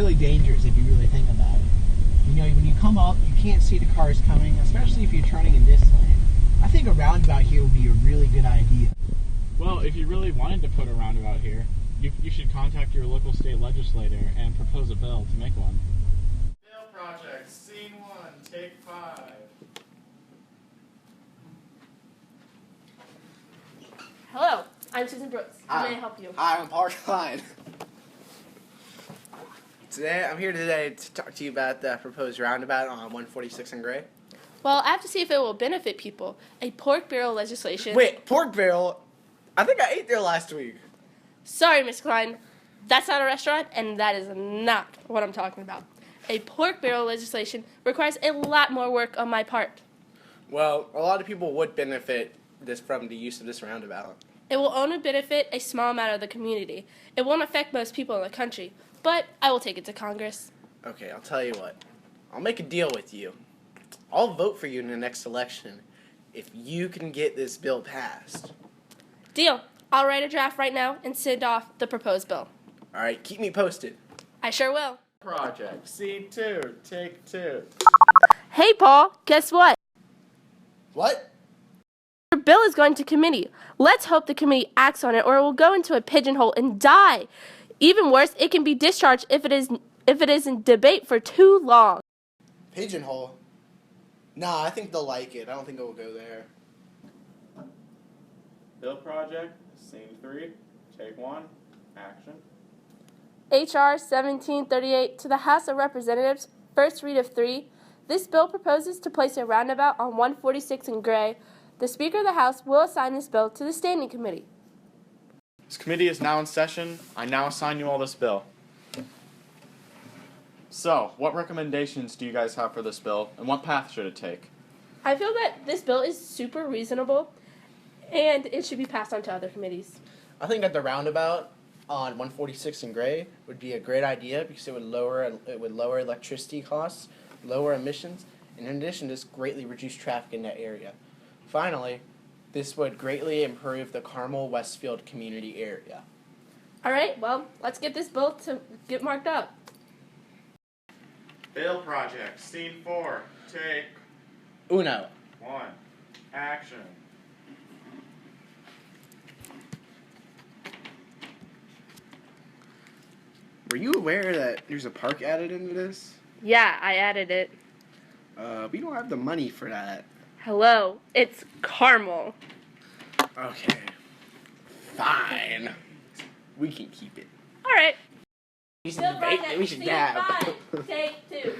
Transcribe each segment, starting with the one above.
really dangerous if you really think about it. You know, when you come up, you can't see the cars coming, especially if you're turning in this lane. I think a roundabout here would be a really good idea. Well, if you really wanted to put a roundabout here, you should contact your local state legislator and propose a bill to make one. Bill project, scene 1, take 5. Hello, I'm Susan Brooks. How may I help you? Hi, I'm Paul Kline. I'm here today to talk to you about the proposed roundabout on 146 and Gray. Well, I have to see if it will benefit people. A pork barrel legislation... Wait, pork barrel? I think I ate there last week. Sorry, Miss Kline. That's not a restaurant, and that is not what I'm talking about. A pork barrel legislation requires a lot more work on my part. Well, a lot of people would benefit from the use of this roundabout. It will only benefit a small amount of the community. It won't affect most people in the country, but I will take it to Congress. Okay, I'll tell you what. I'll make a deal with you. I'll vote for you in the next election if you can get this bill passed. Deal. I'll write a draft right now and send off the proposed bill. All right, keep me posted. I sure will. Project, scene 2, take 2. Hey, Paul, guess what? What? Your bill is going to committee. Let's hope the committee acts on it or it will go into a pigeonhole and die. Even worse, it can be discharged if it is in debate for too long. Pigeonhole? Nah, I think they'll like it. I don't think it will go there. Bill project, scene 3, take 1, action. H.R. 1738 to the House of Representatives, first read of 3. This bill proposes to place a roundabout on 146 and Gray. The Speaker of the House will assign this bill to the Standing Committee. This committee is now in session. I now assign you all this bill. So, what recommendations do you guys have for this bill, and what path should it take? I feel that this bill is super reasonable, and it should be passed on to other committees. I think that the roundabout on 146 and Gray would be a great idea because it would lower electricity costs, lower emissions, and in addition, this greatly reduce traffic in that area. Finally, this would greatly improve the Carmel-Westfield community area. All right, well, let's get this bill to get marked up. Bill project, scene 4, take Uno. 1, action. Were you aware that there's a park added into this? Yeah, I added it. We don't have the money for that. Hello, it's Carmel. Okay. Fine. We can keep it. All right. We should debate. We should dab. Take 2.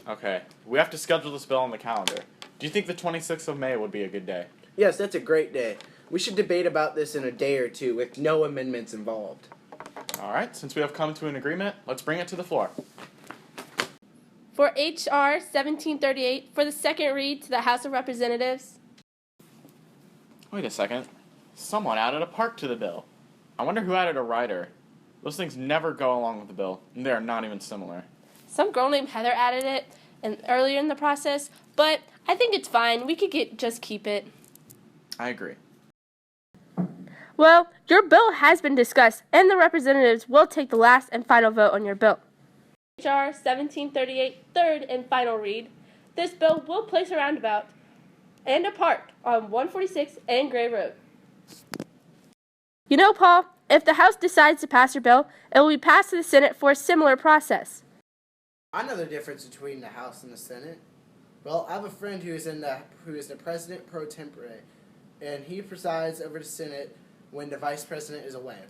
Okay, we have to schedule this bill on the calendar. Do you think the 26th of May would be a good day? Yes, that's a great day. We should debate about this in a day or two with no amendments involved. All right, since we have come to an agreement, let's bring it to the floor. For H.R. 1738, for the second read to the House of Representatives. Wait a second. Someone added a park to the bill. I wonder who added a rider. Those things never go along with the bill, and they are not even similar. Some girl named Heather added it earlier in the process, but I think it's fine. We could just keep it. I agree. Well, your bill has been discussed, and the representatives will take the last and final vote on your bill. H.R. 1738, third and final read. This bill will place a roundabout and a park on 146 and Gray Road. You know, Paul, if the House decides to pass your bill, it will be passed to the Senate for a similar process. I know the difference between the House and the Senate. Well, I have a friend who is the president pro tempore, and he presides over the Senate when the vice president is away.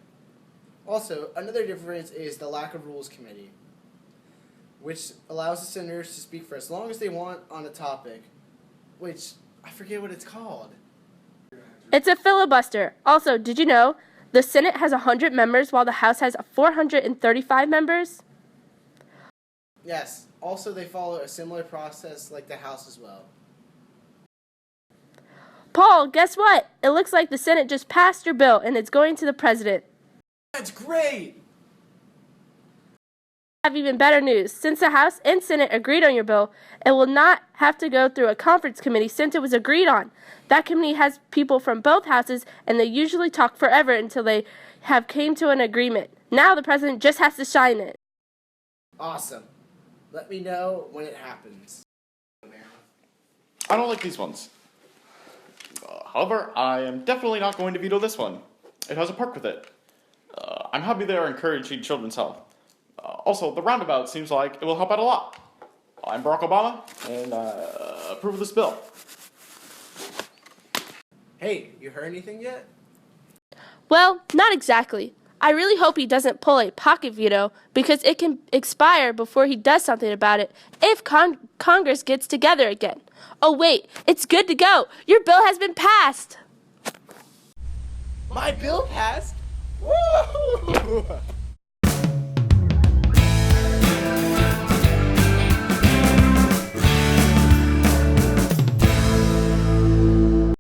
Also, another difference is the lack of rules committee, which allows the senators to speak for as long as they want on a topic, which I forget what it's called. It's a filibuster. Also, did you know the Senate has 100 members while the House has 435 members? Yes. Also, they follow a similar process like the House as well. Paul, guess what? It looks like the Senate just passed your bill and it's going to the president. That's great! I have even better news. Since the House and Senate agreed on your bill, it will not have to go through a conference committee since it was agreed on. That committee has people from both houses and they usually talk forever until they have came to an agreement. Now the president just has to sign it. Awesome. Let me know when it happens. I don't like these ones. However, I am definitely not going to veto this one. It has a perk with it. I'm happy they are encouraging children's health. Also, the roundabout seems like it will help out a lot. I'm Barack Obama, and I approve of this bill. Hey, you heard anything yet? Well, not exactly. I really hope he doesn't pull a pocket veto because it can expire before he does something about it if Congress gets together again. Oh wait, it's good to go. Your bill has been passed. My bill passed? Woo!